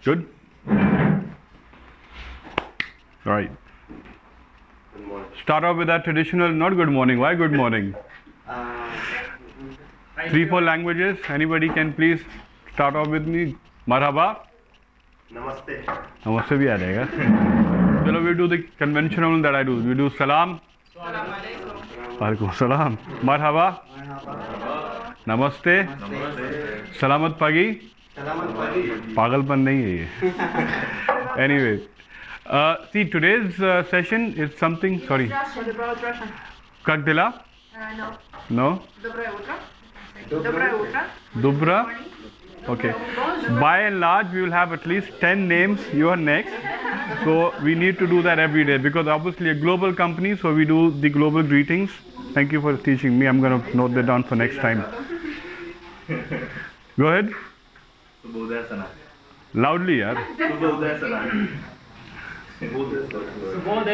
Good? Alright. Good morning. Start off with that traditional, not good morning. Why good morning? 3-4 languages. Anybody can please start off with me? Marhaba. Namaste. Namaste bhi aa jayega. Chalo, we do the conventional that I do. We do salam. Walaikum salam. Marhaba. Namaste. Salamat pagi. Pagalpan nahi hai ye. Anyway, see, today's session is something. Sorry. What about Russian? Как дела? No. No. Доброе утро. Доброе утро. Dubra. Okay. By and large, we will have at least 10 names. You are next. So we need to do that every day because obviously a global company, so we do the global greetings. Thank you for teaching me. I'm going to note that down for next time. Go ahead. Loudly, yaar.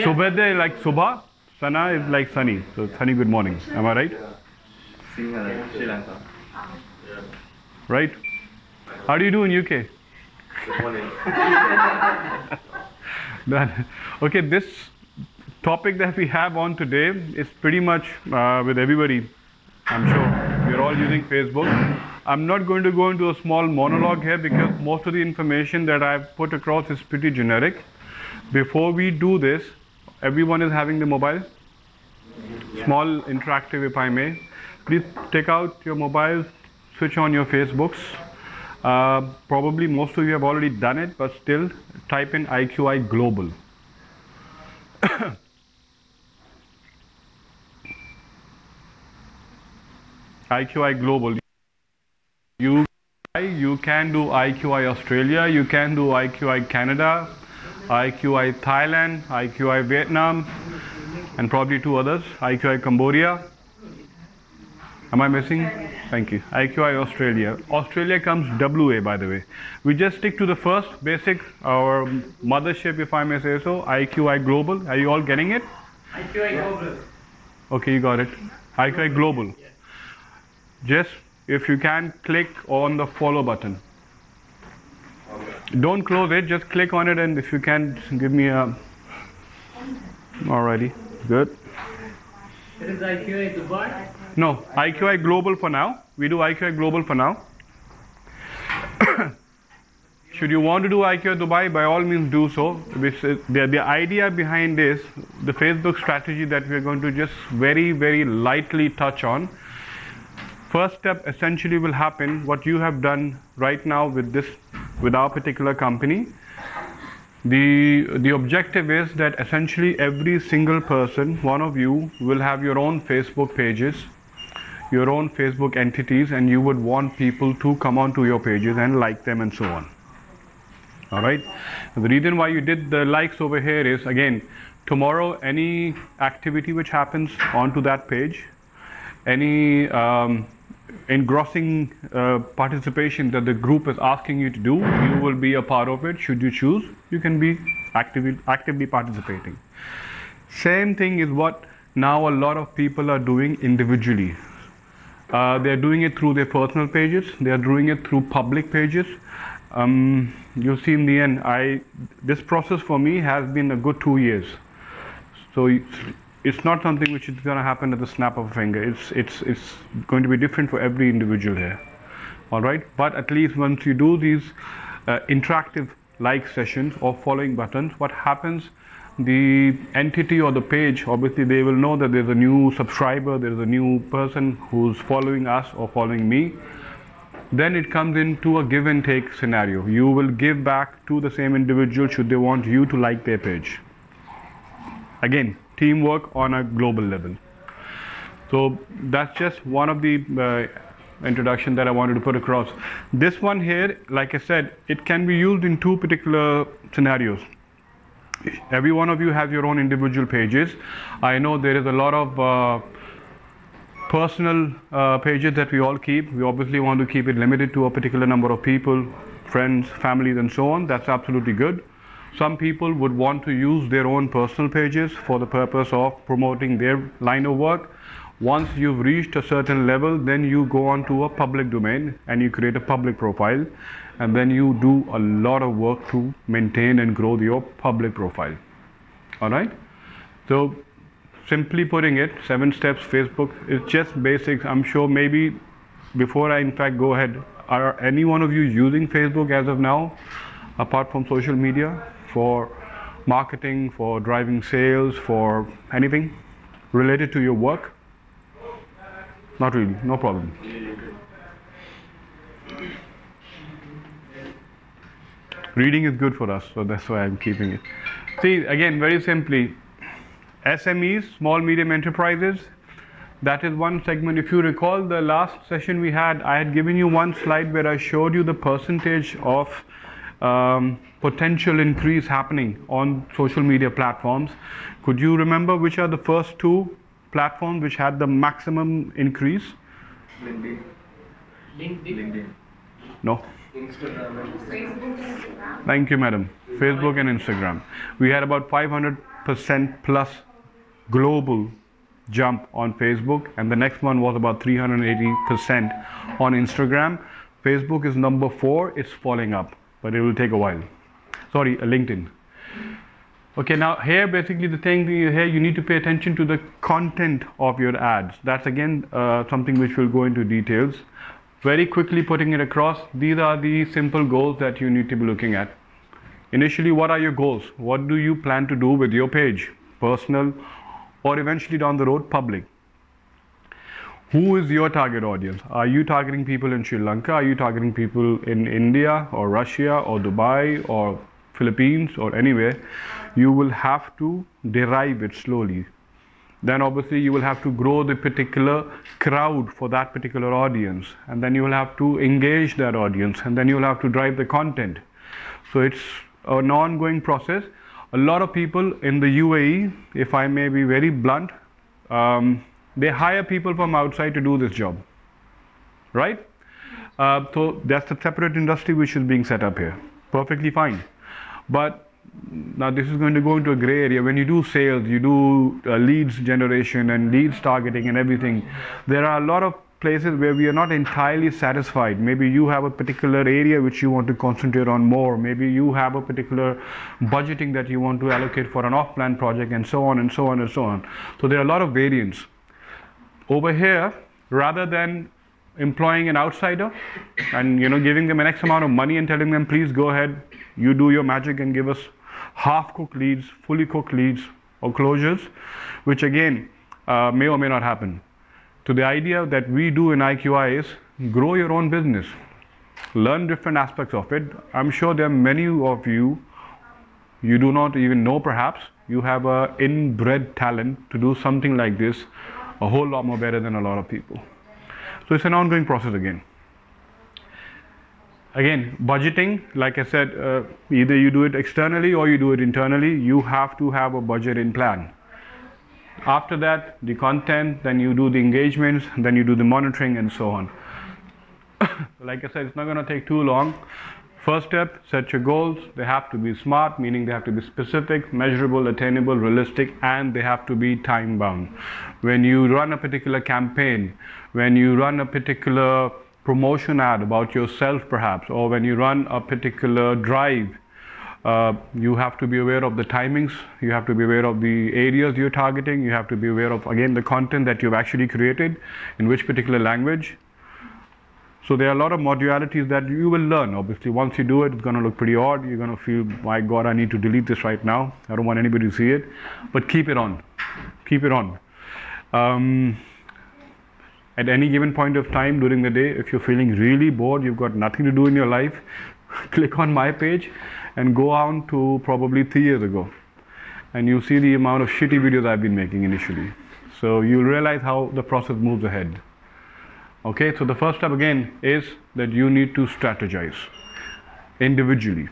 Subhadeh like Subha. Sana is like sunny. So sunny, good morning. Am I right? Sri Lanka. Right? How do you do in UK? Good morning. Done. Okay, this topic that we have on today is pretty much with everybody. I'm sure we're all using Facebook. I'm not going to go into a small monologue here because most of the information that I've put across is pretty generic. Before we do this, everyone is having the mobile. Small interactive, if I may. Please take out your mobiles, switch on your Facebooks. Probably most of you have already done it, but still type in IQI Global. IQI Global. You can do IQI Australia, you can do IQI Canada, IQI Thailand, IQI Vietnam, and probably 2 others, IQI Cambodia. Am I missing? Thank you. IQI Australia. Australia comes WA, by the way. We just stick to the first basic, our mothership, if I may say so, IQI Global. Are you all getting it? IQI Global. Okay, you got it. IQI Global. Just, if you can, click on the follow button. Don't close it, just click on it, and if you can, give me a... Alrighty, good. It is IQI Dubai. No, IQI Global for now. We do IQI Global for now. Should you want to do IQI Dubai, by all means do so. The idea behind this, the Facebook strategy that we're going to just very, very lightly touch on. First step essentially will happen, what you have done right now with our particular company. The objective is that essentially every single person, one of you, will have your own Facebook pages, your own Facebook entities, and you would want people to come onto your pages and like them and so on. Alright? The reason why you did the likes over here is, again, tomorrow any activity which happens onto that page, any engrossing participation that the group is asking you to do, you will be a part of it. Should you choose, you can be actively participating. Same thing is what now a lot of people are doing individually. They're doing it through their personal pages, they're doing it through public pages. You'll see in the end, this process for me has been a good 2 years. So it's not something which is going to happen at the snap of a finger. It's going to be different for every individual here. All right, but at least once you do these interactive like sessions or following buttons, what happens? The entity or the page, obviously they will know that there's a new subscriber, there's a new person who's following us or following me. Then it comes into a give and take scenario. You will give back to the same individual should they want you to like their page. Again, teamwork on a global level. So that's just one of the introduction that I wanted to put across. This one here, like I said, it can be used in 2 particular scenarios. Every one of you has your own individual pages. I know there is a lot of personal pages that we all keep. We obviously want to keep it limited to a particular number of people, friends, families, and so on. That's absolutely good. Some people would want to use their own personal pages for the purpose of promoting their line of work, Once you've reached a certain level, then you go on to a public domain and you create a public profile, and then you do a lot of work to maintain and grow your public profile. Alright? So simply putting it, 7 steps Facebook is just basics. I'm sure maybe before I in fact go ahead, are any one of you using Facebook as of now, apart from social media, for marketing, for driving sales, for anything related to your work? Not really, no problem. Reading is good for us, so that's why I'm keeping it. See, again, very simply, SMEs, small medium enterprises, that is one segment. If you recall the last session we had, I had given you one slide where I showed you the percentage of potential increase happening on social media platforms. Could you remember which are the first 2 platforms which had the maximum increase? LinkedIn. No. Instagram. Facebook and Instagram. Thank you, madam. Facebook and Instagram. We had about 500% plus global jump on Facebook, and the next one was about 380% on Instagram. Facebook is number 4. It's falling up, but it will take a while. Sorry, LinkedIn. Okay, now here basically the thing here, you need to pay attention to the content of your ads. That's again something which we'll go into details. Very quickly putting it across, these are the simple goals that you need to be looking at. Initially, what are your goals? What do you plan to do with your page? Personal, or eventually down the road, public. Who is your target audience? Are you targeting people in Sri Lanka? Are you targeting people in India or Russia or Dubai or Philippines or anywhere? You will have to derive it slowly. Then obviously you will have to grow the particular crowd for that particular audience, and then you will have to engage that audience, and then you will have to drive the content. So it's an ongoing process. A lot of people in the UAE, if I may be very blunt, they hire people from outside to do this job, right? So that's a separate industry which is being set up here. Perfectly fine. But now this is going to go into a gray area. When you do sales, you do leads generation and leads targeting and everything, there are a lot of places where we are not entirely satisfied. Maybe you have a particular area which you want to concentrate on more. Maybe you have a particular budgeting that you want to allocate for an off-plan project, and so on and so on and so on. So there are a lot of variants. Over here, rather than employing an outsider and giving them an X amount of money and telling them, please go ahead, you do your magic and give us half-cooked leads, fully cooked leads or closures, which again may or may not happen. So the idea that we do in IQI is grow your own business, learn different aspects of it. I'm sure there are many of you do not even know, perhaps you have a inbred talent to do something like this a whole lot more better than a lot of people. So it's an ongoing process again. Again, budgeting, like I said, either you do it externally or you do it internally. You have to have a budget in plan. After that, the content, then you do the engagements, then you do the monitoring and so on. Like I said, it's not going to take too long. First step, set your goals. They have to be SMART, meaning they have to be specific, measurable, attainable, realistic, and they have to be time bound. When you run a particular campaign, when you run a particular promotion ad about yourself perhaps, or when you run a particular drive, you have to be aware of the timings, you have to be aware of the areas you're targeting, you have to be aware of, again, the content that you've actually created, in which particular language. So there are a lot of modularities that you will learn. Obviously, once you do it, it's going to look pretty odd. You're going to feel, my God, I need to delete this right now. I don't want anybody to see it. But keep it on. Keep it on. At any given point of time during the day, if you're feeling really bored, you've got nothing to do in your life, click on my page and go on to probably 3 years ago. And you'll see the amount of shitty videos I've been making initially. So you'll realize how the process moves ahead. Okay, so the first step again is that you need to strategize individually.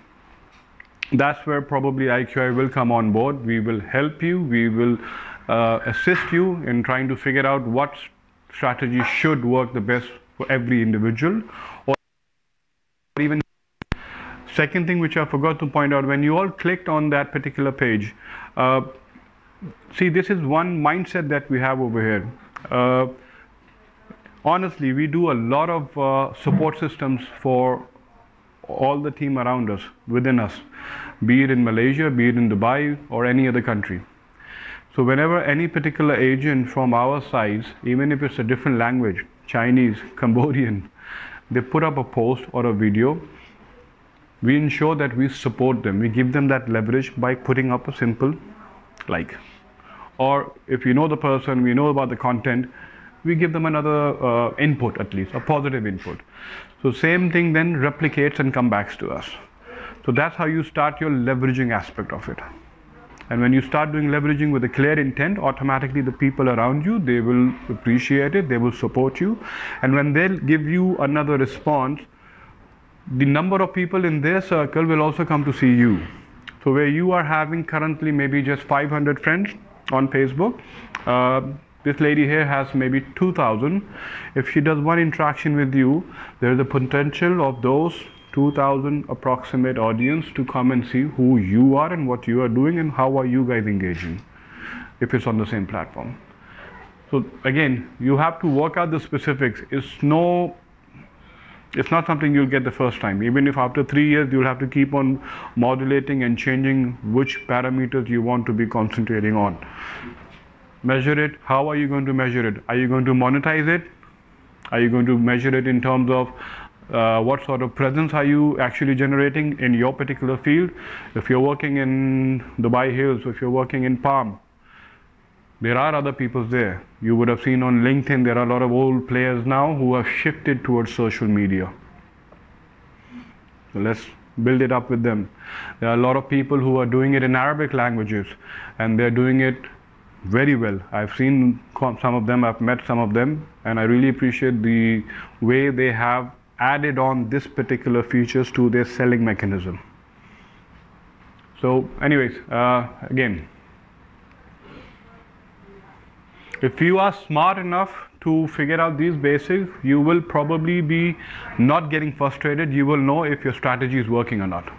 That's where probably IQI will come on board. We will help you, we will assist you in trying to figure out what strategy should work the best for every individual. Or even second thing which I forgot to point out, when you all clicked on that particular page, see, this is one mindset that we have over here. Uh, Honestly, we do a lot of support systems for all the team around us, within us, be it in Malaysia, be it in Dubai, or any other country. So whenever any particular agent from our sides, even if it's a different language, Chinese, Cambodian, they put up a post or a video, we ensure that we support them. We give them that leverage by putting up a simple like. Or if we know the person, we know about the content, we give them another input, at least a positive input. So same thing then replicates and comes back to us. So that's how you start your leveraging aspect of it. And when you start doing leveraging with a clear intent, automatically the people around you, they will appreciate it, they will support you. And when they'll give you another response, the number of people in their circle will also come to see you. So where you are having currently maybe just 500 friends on Facebook, this lady here has maybe 2,000. If she does one interaction with you, there is a potential of those 2,000 approximate audience to come and see who you are and what you are doing and how are you guys engaging, if it's on the same platform. So again, you have to work out the specifics. It's not something you'll get the first time. Even if after 3 years you'll have to keep on modulating and changing which parameters you want to be concentrating on. Measure it. How are you going to measure it? Are you going to monetize it? Are you going to measure it in terms of what sort of presence are you actually generating in your particular field? If you're working in Dubai Hills, if you're working in Palm, there are other people there. You would have seen on LinkedIn, there are a lot of old players now who have shifted towards social media. So let's build it up with them. There are a lot of people who are doing it in Arabic languages, and they're doing it very well. I've seen some of them, I've met some of them, and I really appreciate the way they have added on this particular features to their selling mechanism. So anyways, again, if you are smart enough to figure out these basics, you will probably be not getting frustrated. You will know if your strategy is working or not,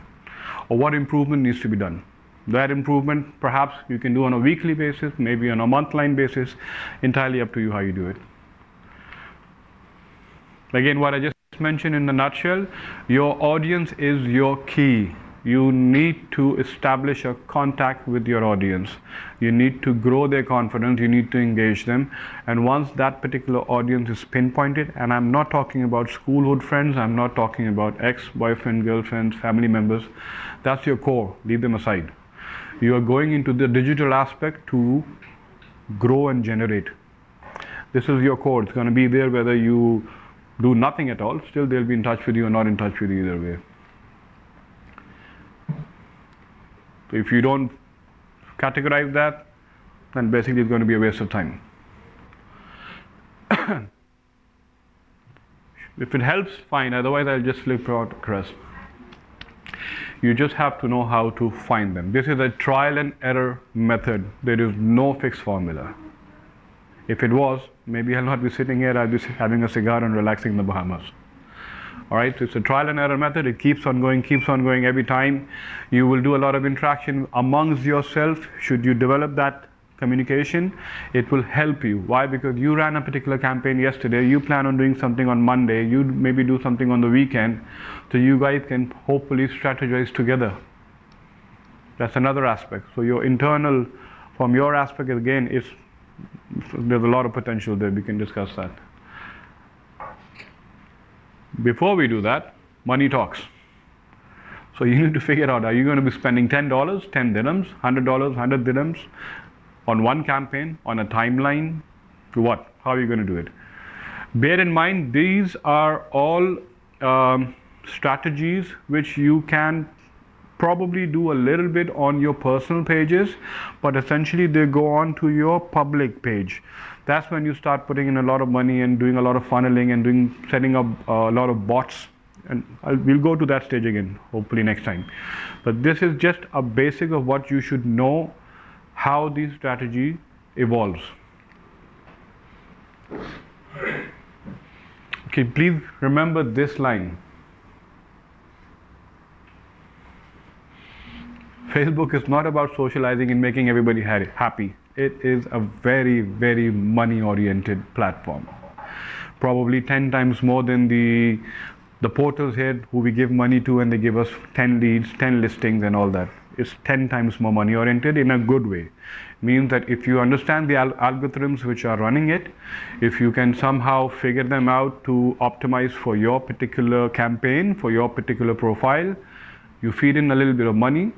or what improvement needs to be done. That improvement perhaps you can do on a weekly basis, maybe on a month-line basis, entirely up to you how you do it. Again, what I just mentioned in a nutshell, your audience is your key. You need to establish a contact with your audience. You need to grow their confidence, you need to engage them. And once that particular audience is pinpointed, and I'm not talking about schoolhood friends, I'm not talking about ex-boyfriend, girlfriends, family members, that's your core, leave them aside. You are going into the digital aspect to grow and generate. This is your core, it's going to be there whether you do nothing at all, still they'll be in touch with you or not in touch with you either way. So if you don't categorize that, then basically it's going to be a waste of time. If it helps, fine, otherwise I'll just flip out across. You just have to know how to find them. This is a trial and error method. There is no fixed formula. If it was, maybe I'll not be sitting here, I'll be having a cigar and relaxing in the Bahamas. Alright, so it's a trial and error method. It keeps on going every time. You will do a lot of interaction amongst yourself. Should you develop that communication, it will help you. Why? Because you ran a particular campaign yesterday, you plan on doing something on Monday, you maybe do something on the weekend, so you guys can hopefully strategize together. That's another aspect. So your internal, from your aspect again, there's a lot of potential there. We can discuss that. Before we do that, money talks. So you need to figure out, are you going to be spending $10, 10 dirhams, $100, 100 dirhams on one campaign, on a timeline, to what? How are you going to do it? Bear in mind, these are all strategies which you can probably do a little bit on your personal pages, but essentially they go on to your public page. That's when you start putting in a lot of money and doing a lot of funneling and setting up a lot of bots. And we'll go to that stage again, hopefully next time. But this is just a basic of what you should know, how this strategy evolves. Okay, please remember this line. Facebook is not about socializing and making everybody happy. it is a very, very money-oriented platform. Probably 10 times more than the portals here who we give money to and they give us 10 leads, 10 listings and all that. It's 10 times more money-oriented in a good way. Means that if you understand the algorithms which are running it, if you can somehow figure them out to optimize for your particular campaign, for your particular profile, you feed in a little bit of money.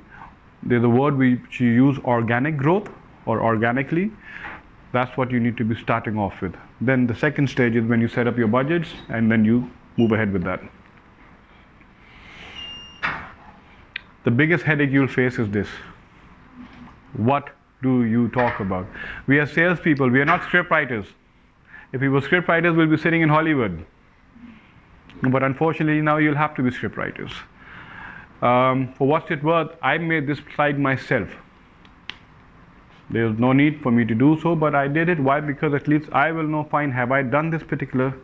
There's a word which you use, organic growth or organically. That's what you need to be starting off with. Then the second stage is when you set up your budgets and then you move ahead with that. The biggest headache you'll face is this. What do you talk about? We are salespeople, we are not script writers. If we were script writers, we'll be sitting in Hollywood. But unfortunately, now you'll have to be script writers. For what's it worth, I made this slide myself. There's no need for me to do so, but I did it. Why? Because at least I will know, fine, have I done this particular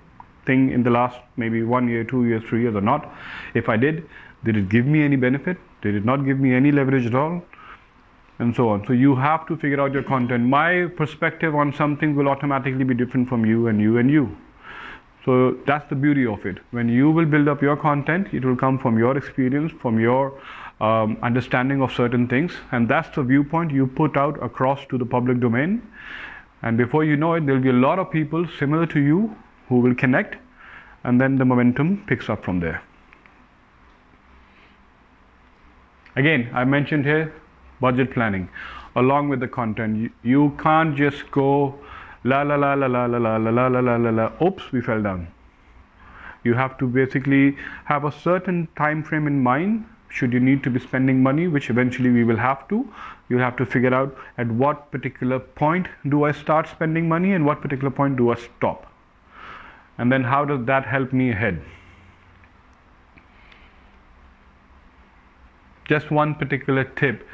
thing in the last maybe 1 year, 2 years, 3 years or not? If I did it give me any benefit? Did it not give me any leverage at all? And so on. So you have to figure out your content. My perspective on something will automatically be different from you and you and you. So that's the beauty of it. When you will build up your content, it will come from your experience, from your understanding of certain things, and that's the viewpoint you put out across to the public domain. And before you know it, there will be a lot of people similar to you who will connect, and then the momentum picks up from there. Again, I mentioned here budget planning along with the content. You can't just go la la la la la la la la la la la la, oops, we fell down. You have to basically have a certain time frame in mind. Should you need to be spending money, which eventually we will have to, you have to figure out at what particular point do I start spending money and what particular point do I stop. And then how does that help me ahead? Just one particular tip.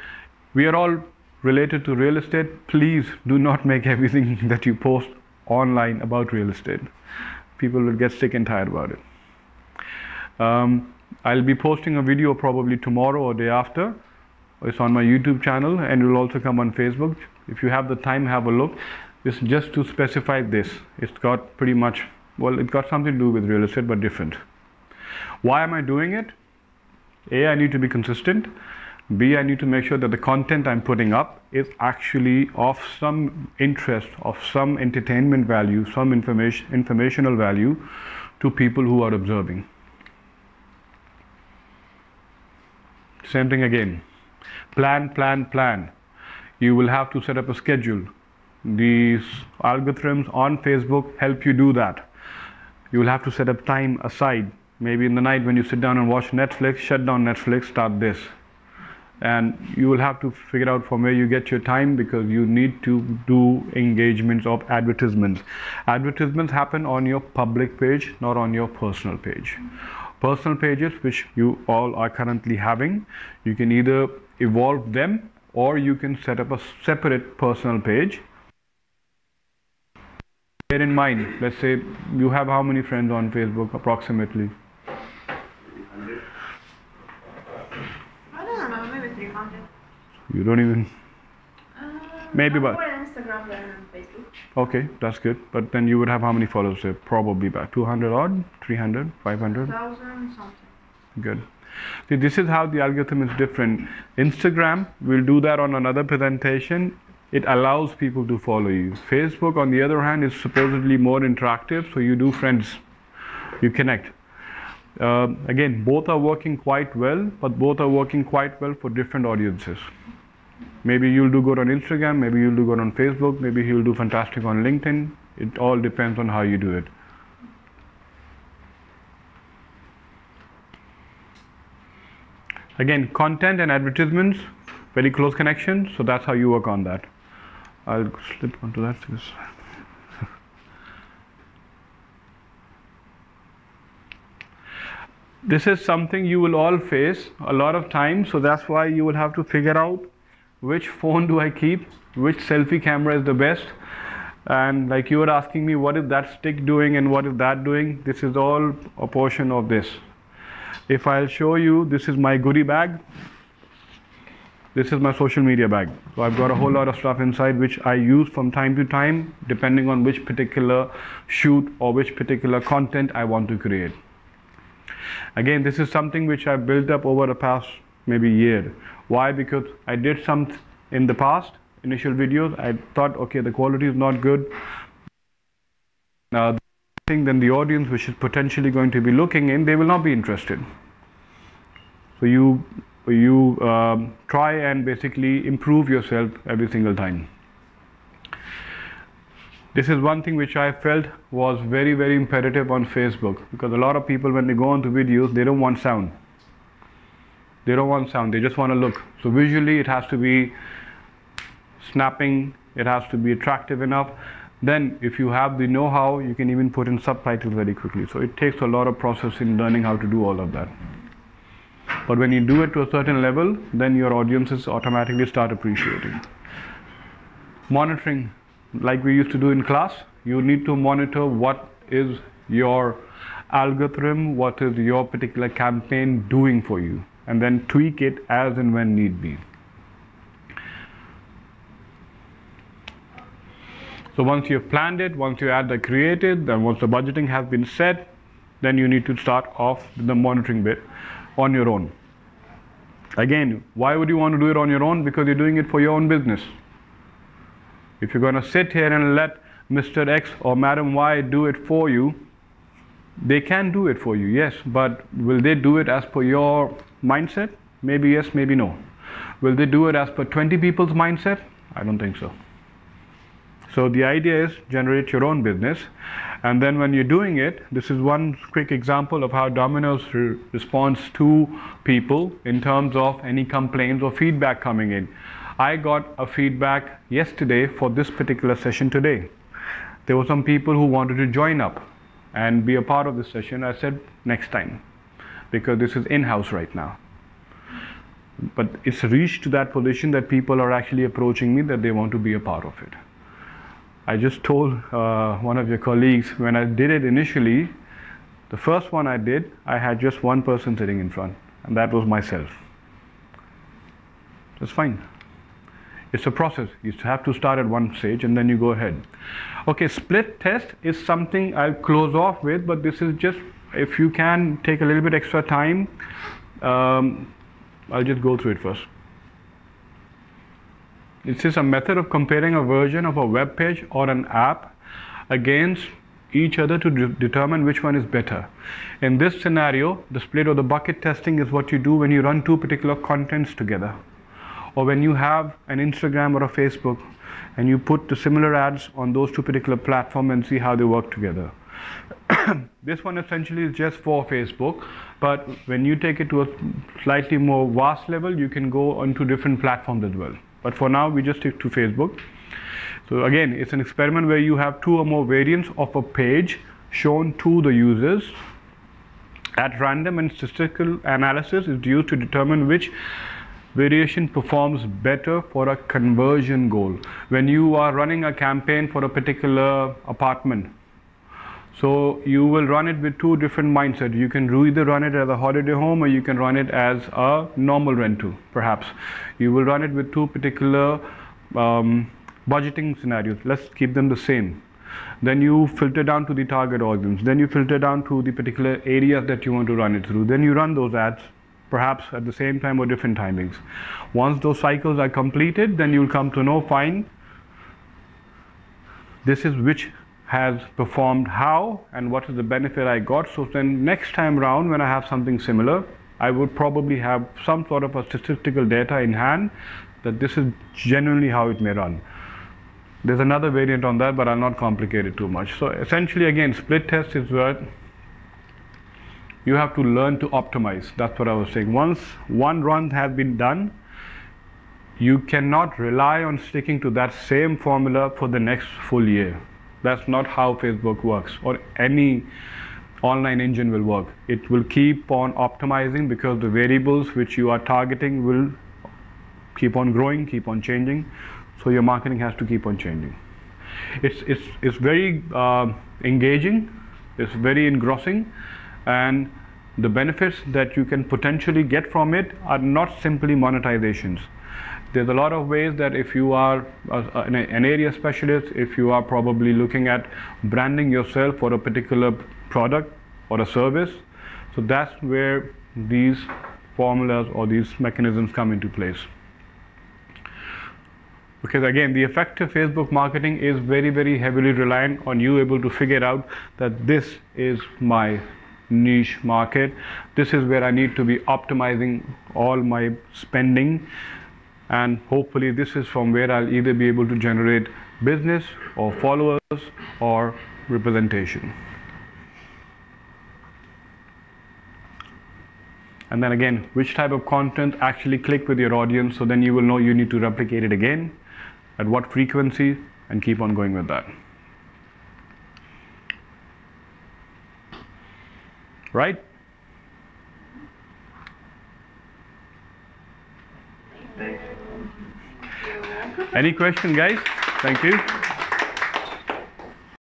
We are all related to real estate. Please do not make everything that you post online about real estate. People will get sick and tired about it. I'll be posting a video probably tomorrow or day after. It's on my YouTube channel and it will also come on Facebook. If you have the time, have a look. It's just to specify this. It's got pretty much, well, it's got something to do with real estate but different. Why am I doing it? A, I need to be consistent. B, I need to make sure that the content I'm putting up is actually of some interest, of some entertainment value, some informational value to people who are observing. Same thing again. Plan, plan, plan. You will have to set up a schedule. These algorithms on Facebook help you do that. You will have to set up time aside. Maybe in the night when you sit down and watch Netflix, shut down Netflix, start this. And you will have to figure out from where you get your time, because you need to do engagements of advertisements. Advertisements happen on your public page, not on your personal page. Personal pages, which you all are currently having, you can either evolve them or you can set up a separate personal page. Bear in mind, let's say you have how many friends on Facebook approximately? I don't remember, maybe 300. You don't even, maybe more about, on Instagram than on Facebook. okay, that's good. But then you would have how many followers there? Probably about 200 odd, 300, 500? 1,000 something. Good. See, this is how the algorithm is different. Instagram, we'll do that on another presentation. It allows people to follow you. Facebook, on the other hand, is supposedly more interactive, so you do friends, you connect. Again, both are working quite well, but both are working quite well for different audiences. Maybe you'll do good on Instagram, maybe you'll do good on Facebook, maybe you'll do fantastic on LinkedIn. It all depends on how you do it. Again, content and advertisements, very close connection, so that's how you work on that. I'll slip onto that. This is something you will all face a lot of times, so that's why you will have to figure out which phone do I keep, which selfie camera is the best. And like you were asking me, what is that stick doing and what is that doing? This is all a portion of this. If I'll show you, this is my goodie bag. This is my social media bag. So I've got a whole lot of stuff inside which I use from time to time depending on which particular shoot or which particular content I want to create. Again, this is something which I've built up over the past maybe year. Why? Because I did some in the past, initial videos, I thought, okay, the quality is not good. Then the audience which is potentially going to be looking in, they will not be interested. So you try and basically improve yourself every single time. This is one thing which I felt was very, very imperative on Facebook, because a lot of people, when they go onto videos, they don't want sound. They don't want sound, they just want to look. So visually it has to be snapping, it has to be attractive enough. Then if you have the know-how, you can even put in subtitles very quickly. So it takes a lot of process in learning how to do all of that. But when you do it to a certain level, then your audiences automatically start appreciating. Monitoring, like we used to do in class, you need to monitor what is your algorithm, what is your particular campaign doing for you, and then tweak it as and when need be. So once you've planned it, once you add the creative, then once the budgeting has been set, then you need to start off the monitoring bit on your own. Again, why would you want to do it on your own? Because you're doing it for your own business. If you're going to sit here and let Mr. X or Madam Y do it for you, they can do it for you, yes, but will they do it as per your mindset? Maybe yes, maybe no. Will they do it as per 20 people's mindset? I don't think so. So the idea is generate your own business, and then when you're doing it, this is one quick example of how Domino's responds to people in terms of any complaints or feedback coming in. I got a feedback yesterday for this particular session today. There were some people who wanted to join up and be a part of this session. I said next time, because this is in-house right now. But it's reached to that position that people are actually approaching me that they want to be a part of it. I just told one of your colleagues, when I did it initially, the first one I did, I had just one person sitting in front, and that was myself. That's fine. It's a process. You have to start at one stage and then you go ahead. Okay, split test is something I'll close off with, but this is just, if you can take a little bit extra time, I'll just go through it first. This is a method of comparing a version of a web page or an app against each other to determine which one is better. In this scenario, the split or the bucket testing is what you do when you run two particular contents together, or when you have an Instagram or a Facebook and you put the similar ads on those two particular platforms and see how they work together. This one essentially is just for Facebook, but when you take it to a slightly more vast level, you can go onto different platforms as well. But for now, we just stick to Facebook. So again, it's an experiment where you have two or more variants of a page shown to the users. At random, and statistical analysis is used to determine which variation performs better for a conversion goal. When you are running a campaign for a particular apartment, so you will run it with two different mindsets. You can either run it as a holiday home, or you can run it as a normal rental, perhaps. You will run it with two particular budgeting scenarios. Let's keep them the same. Then you filter down to the target audience. Then you filter down to the particular areas that you want to run it through. Then you run those ads, perhaps at the same time or different timings. Once those cycles are completed, then you'll come to know, fine, this is which has performed how and what is the benefit I got. So then next time round, when I have something similar, I would probably have some sort of a statistical data in hand that this is genuinely how it may run. There's another variant on that, but I'll not complicate it too much. So essentially, again, split test is where you have to learn to optimize. That's what I was saying. Once one run has been done, you cannot rely on sticking to that same formula for the next full year. That's not how Facebook works, or any online engine will work. It will keep on optimizing because the variables which you are targeting will keep on growing, keep on changing. So your marketing has to keep on changing. It's very engaging, it's very engrossing, and the benefits that you can potentially get from it are not simply monetizations. There's a lot of ways that if you are an area specialist, if you are probably looking at branding yourself for a particular product or a service, so that's where these formulas or these mechanisms come into place. Because again, the effective Facebook marketing is very, very heavily reliant on you able to figure out that this is my niche market. This is where I need to be optimizing all my spending, and hopefully this is from where I'll either be able to generate business or followers or representation. And then again, which type of content actually click with your audience, so then you will know you need to replicate it again, at what frequency, and keep on going with that. Right? Thank you. Any question, guys? Thank you.